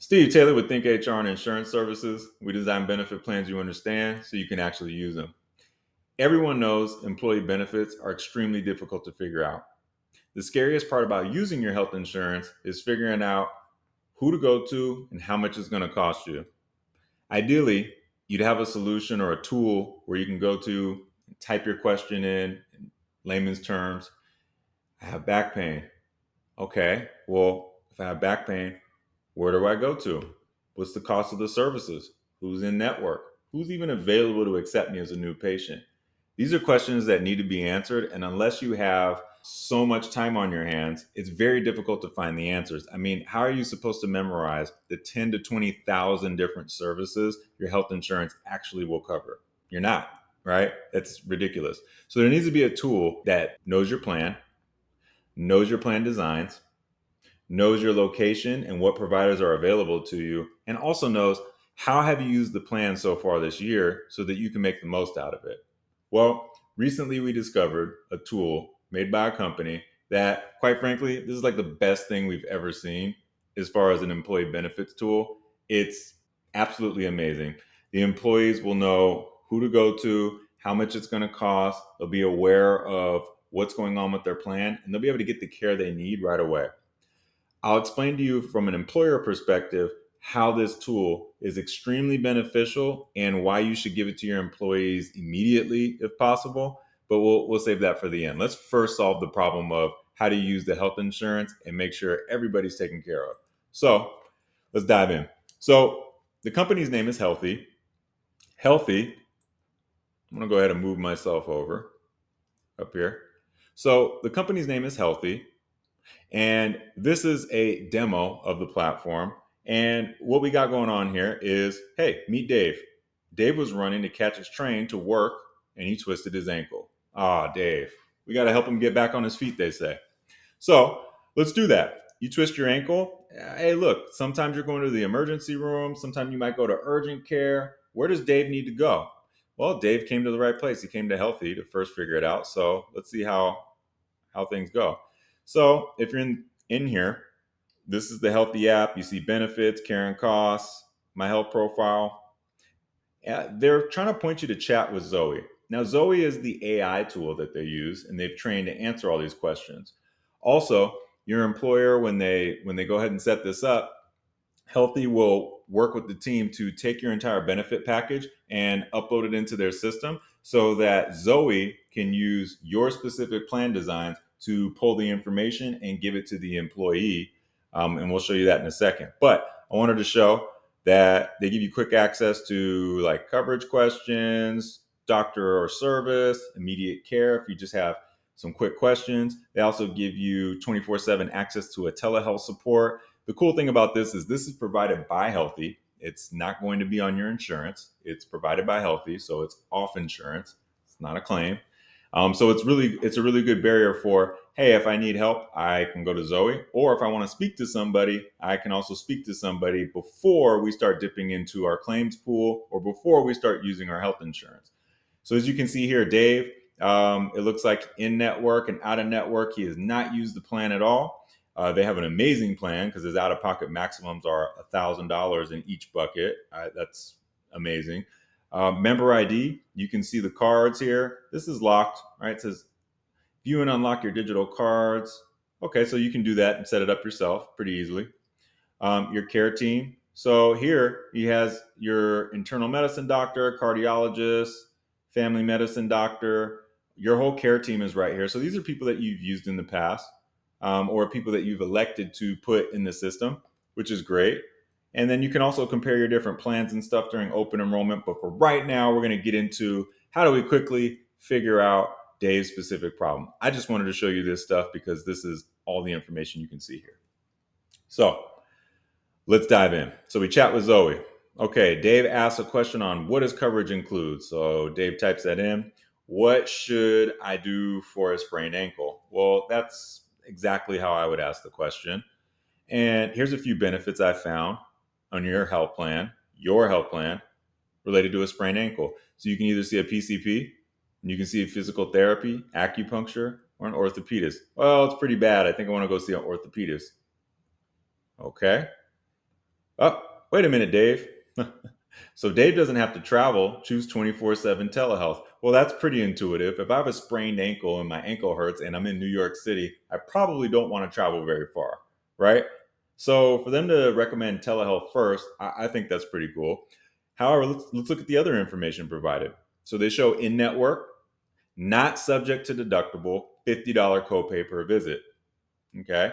Steve Taylor with Think HR and Insurance Services. We design benefit plans you understand so you can actually use them. Everyone knows employee benefits are extremely difficult to figure out. The scariest part about using your health insurance is figuring out who to go to and how much it's going to cost you. Ideally, you'd have a solution or a tool where you can go to, type your question in layman's terms. I have back pain. Okay, well, if I have back pain, where do I go to? What's the cost of the services? Who's in network? Who's even available to accept me as a new patient? These are questions that need to be answered. And unless you have so much time on your hands, it's very difficult to find the answers. I mean, how are you supposed to memorize the 10 to 20,000 different services your health insurance actually will cover? You're not, right? That's ridiculous. So there needs to be a tool that knows your plan designs, knows your location and what providers are available to you, and also knows how have you used the plan so far this year so that you can make the most out of it. Well, recently we discovered a tool made by a company that, quite frankly, this is like the best thing we've ever seen as far as an employee benefits tool. It's absolutely amazing. The employees will know who to go to, how much it's going to cost. They'll be aware of what's going on with their plan, and they'll be able to get the care they need right away. I'll explain to you from an employer perspective how this tool is extremely beneficial and why you should give it to your employees immediately if possible. But we'll save that for the end. Let's first solve the problem of how to use the health insurance and make sure everybody's taken care of. So let's dive in. So the company's name is Healthee. Healthee, I'm going to go ahead and move myself over up here. So the company's name is Healthee. And this is a demo of the platform. And what we got going on here is, hey, meet Dave. Dave was running to catch his train to work and he twisted his ankle. Ah, Dave. We got to help him get back on his feet, they say. So let's do that. You twist your ankle. Hey, look, sometimes you're going to the emergency room. Sometimes you might go to urgent care. Where does Dave need to go? Well, Dave came to the right place. He came to Healthee to first figure it out. So let's see how things go. So if you're in here, this is the Healthee app. You see benefits, care and costs, my health profile. They're trying to point you to chat with Zoe. Now, Zoe is the AI tool that they use, and they've trained to answer all these questions. Also, your employer, when they go ahead and set this up, Healthee will work with the team to take your entire benefit package and upload it into their system so that Zoe can use your specific plan designs to pull the information and give it to the employee. And we'll show you that in a second. But I wanted to show that they give you quick access to like coverage questions, doctor or service, immediate care if you just have some quick questions. They also give you 24/7 access to a telehealth support. The cool thing about this is provided by Healthee. It's not going to be on your insurance. It's provided by Healthee, so it's off insurance. It's not a claim. So it's a really good barrier for, hey, if I need help, I can go to Zoe, or if I want to speak to somebody, I can also speak to somebody before we start dipping into our claims pool or before we start using our health insurance. So as you can see here, Dave, it looks like in network and out of network, he has not used the plan at all. They have an amazing plan because his out-of-pocket maximums are $1,000 in each bucket. That's amazing. Member ID, you can see the cards here. This is locked, right? It says view and unlock your digital cards. Okay, so you can do that and set it up yourself pretty easily. Your care team. So here he has your internal medicine doctor, cardiologist, family medicine doctor. Your whole care team is right here. So these are people that you've used in the past, or people that you've elected to put in the system, which is great. And then you can also compare your different plans and stuff during open enrollment. But for right now, we're going to get into how do we quickly figure out Dave's specific problem. I just wanted to show you this stuff because this is all the information you can see here. So let's dive in. So we chat with Zoe. Okay, Dave asks a question on what does coverage include? So Dave types that in. What should I do for a sprained ankle? Well, that's exactly how I would ask the question. And here's a few benefits I found on your health plan related to a sprained ankle. So you can either see a PCP, and you can see a physical therapy, acupuncture, or an orthopedist. Well, it's pretty bad. I think I want to go see an orthopedist. Okay. Oh, wait a minute, Dave. So Dave doesn't have to travel. Choose 24/7 telehealth. Well, that's pretty intuitive. If I have a sprained ankle and my ankle hurts and I'm in New York City, I probably don't want to travel very far, right? So for them to recommend telehealth first, I think that's pretty cool. However, let's look at the other information provided. So they show in network, not subject to deductible, $50 copay per visit. Okay.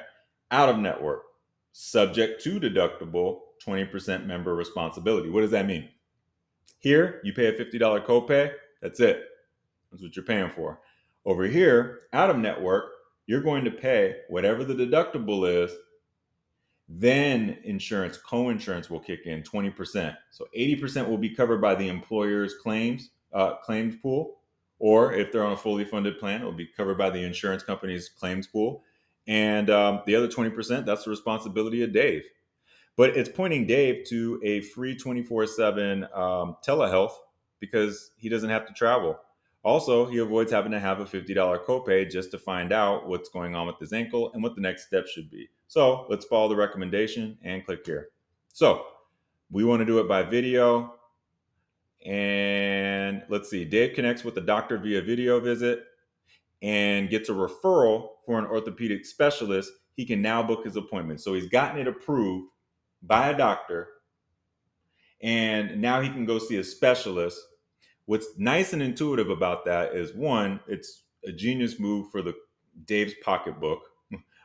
Out of network, subject to deductible, 20% member responsibility. What does that mean? Here, you pay a $50 copay. That's it. That's what you're paying for. Over here, out of network, you're going to pay whatever the deductible is. Then insurance, co-insurance will kick in 20%. So 80% will be covered by the employer's claims pool, or if they're on a fully funded plan, it will be covered by the insurance company's claims pool. And the other 20%, that's the responsibility of Dave. But it's pointing Dave to a free 24/7 telehealth because he doesn't have to travel. Also, he avoids having to have a $50 copay just to find out what's going on with his ankle and what the next step should be. So let's follow the recommendation and click here. So we want to do it by video. And let's see, Dave connects with the doctor via video visit and gets a referral for an orthopedic specialist. He can now book his appointment. So he's gotten it approved by a doctor, and now he can go see a specialist. What's nice and intuitive about that is one, it's a genius move for the Dave's pocketbook.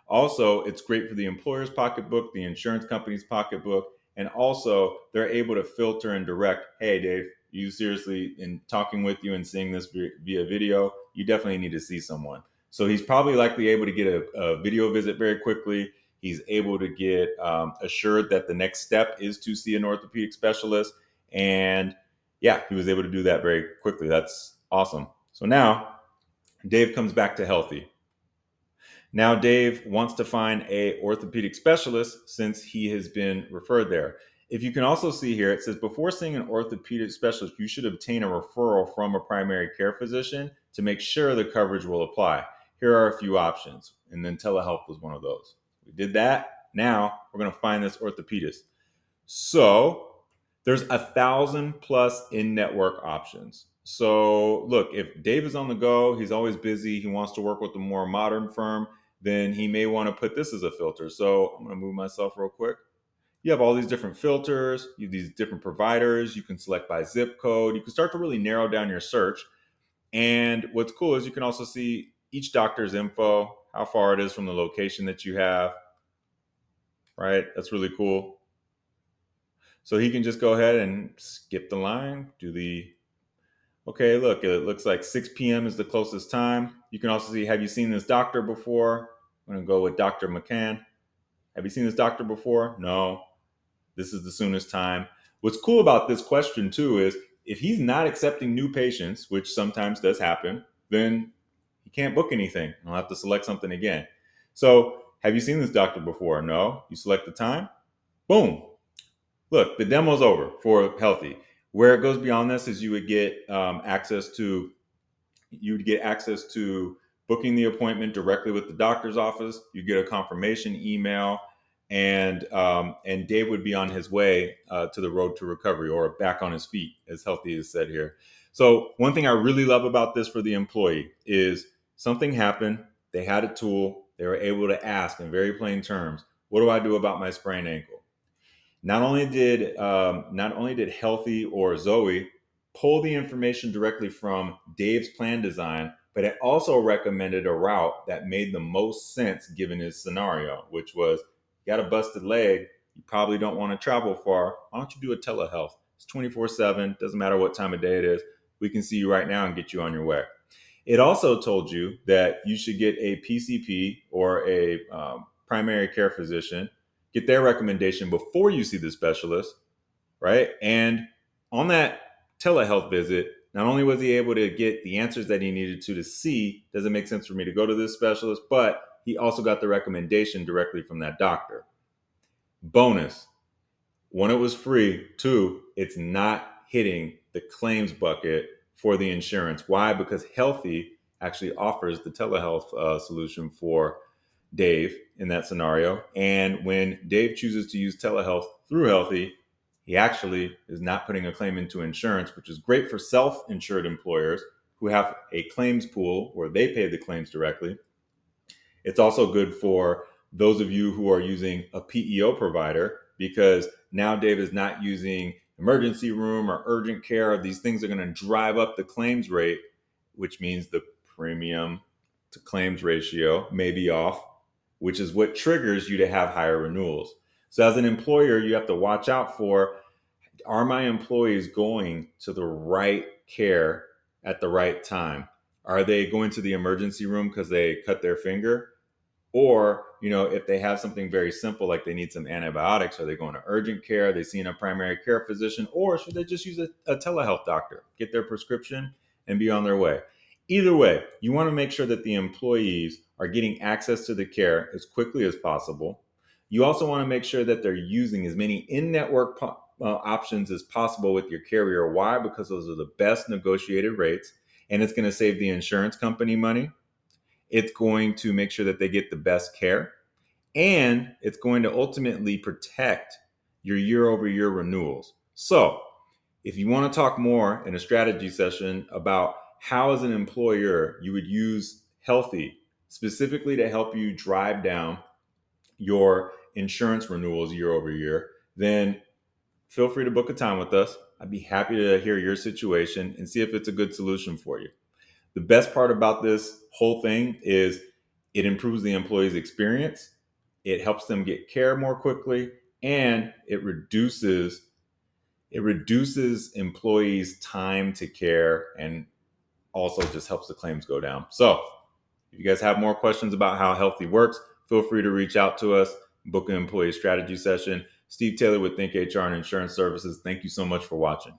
Also, it's great for the employer's pocketbook, the insurance company's pocketbook, and also they're able to filter and direct, hey, Dave, you seriously, in talking with you and seeing this via video, you definitely need to see someone. So he's probably likely able to get a video visit very quickly. He's able to get assured that the next step is to see an orthopedic specialist. And yeah, he was able to do that very quickly. That's awesome. So now Dave comes back to Healthee. Now Dave wants to find a orthopedic specialist since he has been referred there. If you can also see here, it says before seeing an orthopedic specialist, you should obtain a referral from a primary care physician to make sure the coverage will apply. Here are a few options, and then telehealth was one of those. We did that. Now we're going to find this orthopedist. So there's 1,000 plus in-network options. So look, if Dave is on the go, he's always busy, he wants to work with a more modern firm, then he may want to put this as a filter. So I'm going to move myself real quick. You have all these different filters, you have these different providers, you can select by zip code, you can start to really narrow down your search. And what's cool is you can also see each doctor's info, how far it is from the location that you have, right? That's really cool. So he can just go ahead and skip the line, okay, look, it looks like 6 p.m. is the closest time. You can also see, have you seen this doctor before? I'm going to go with Dr. McCann. Have you seen this doctor before? No. This is the soonest time. What's cool about this question, too, is if he's not accepting new patients, which sometimes does happen, then he can't book anything. I'll have to select something again. So, have you seen this doctor before? No. You select the time. Boom. Look, the demo's over for Healthee. Where it goes beyond this is you would get access to booking the appointment directly with the doctor's office. You get a confirmation email, and Dave would be on his way to the road to recovery, or back on his feet, as Healthee is said here. So one thing I really love about this for the employee is something happened. They had a tool. They were able to ask in very plain terms, "What do I do about my sprained ankle?" Not only did Healthee or Zoe pull the information directly from Dave's plan design, but it also recommended a route that made the most sense given his scenario, which was, you got a busted leg, you probably don't want to travel far. Why don't you do a telehealth? It's 24/7, doesn't matter what time of day it is. We can see you right now and get you on your way. It also told you that you should get a PCP or a primary care physician, get their recommendation before you see the specialist, right? And on that telehealth visit, not only was he able to get the answers that he needed to see, does it make sense for me to go to this specialist? But he also got the recommendation directly from that doctor. Bonus, one, it was free. Two, it's not hitting the claims bucket for the insurance. Why? Because Healthee actually offers the telehealth solution for Dave in that scenario. And when Dave chooses to use telehealth through Healthee, he actually is not putting a claim into insurance, which is great for self-insured employers who have a claims pool where they pay the claims directly. It's also good for those of you who are using a PEO provider, because now Dave is not using emergency room or urgent care. These things are going to drive up the claims rate, which means the premium to claims ratio may be off, which is what triggers you to have higher renewals. So as an employer, you have to watch out for, are my employees going to the right care at the right time? Are they going to the emergency room because they cut their finger? Or, if they have something very simple, like they need some antibiotics, are they going to urgent care? Are they seeing a primary care physician? Or should they just use a telehealth doctor, get their prescription, and be on their way? Either way, you want to make sure that the employees are getting access to the care as quickly as possible. You also want to make sure that they're using as many in-network options as possible with your carrier. Why? Because those are the best negotiated rates, and it's going to save the insurance company money. It's going to make sure that they get the best care, and it's going to ultimately protect your year over year renewals. So, if you want to talk more in a strategy session about how, as an employer, you would use Healthee specifically to help you drive down your insurance renewals year over year, then feel free to book a time with us. I'd be happy to hear your situation and see if it's a good solution for you. The best part about this whole thing is it improves the employee's experience, it helps them get care more quickly, and it reduces employees' time to care, and also just helps the claims go down. So, if you guys have more questions about how Healthee works, feel free to reach out to us, book an employee strategy session. Steve Taylor with Think HR and Insurance Services. Thank you so much for watching.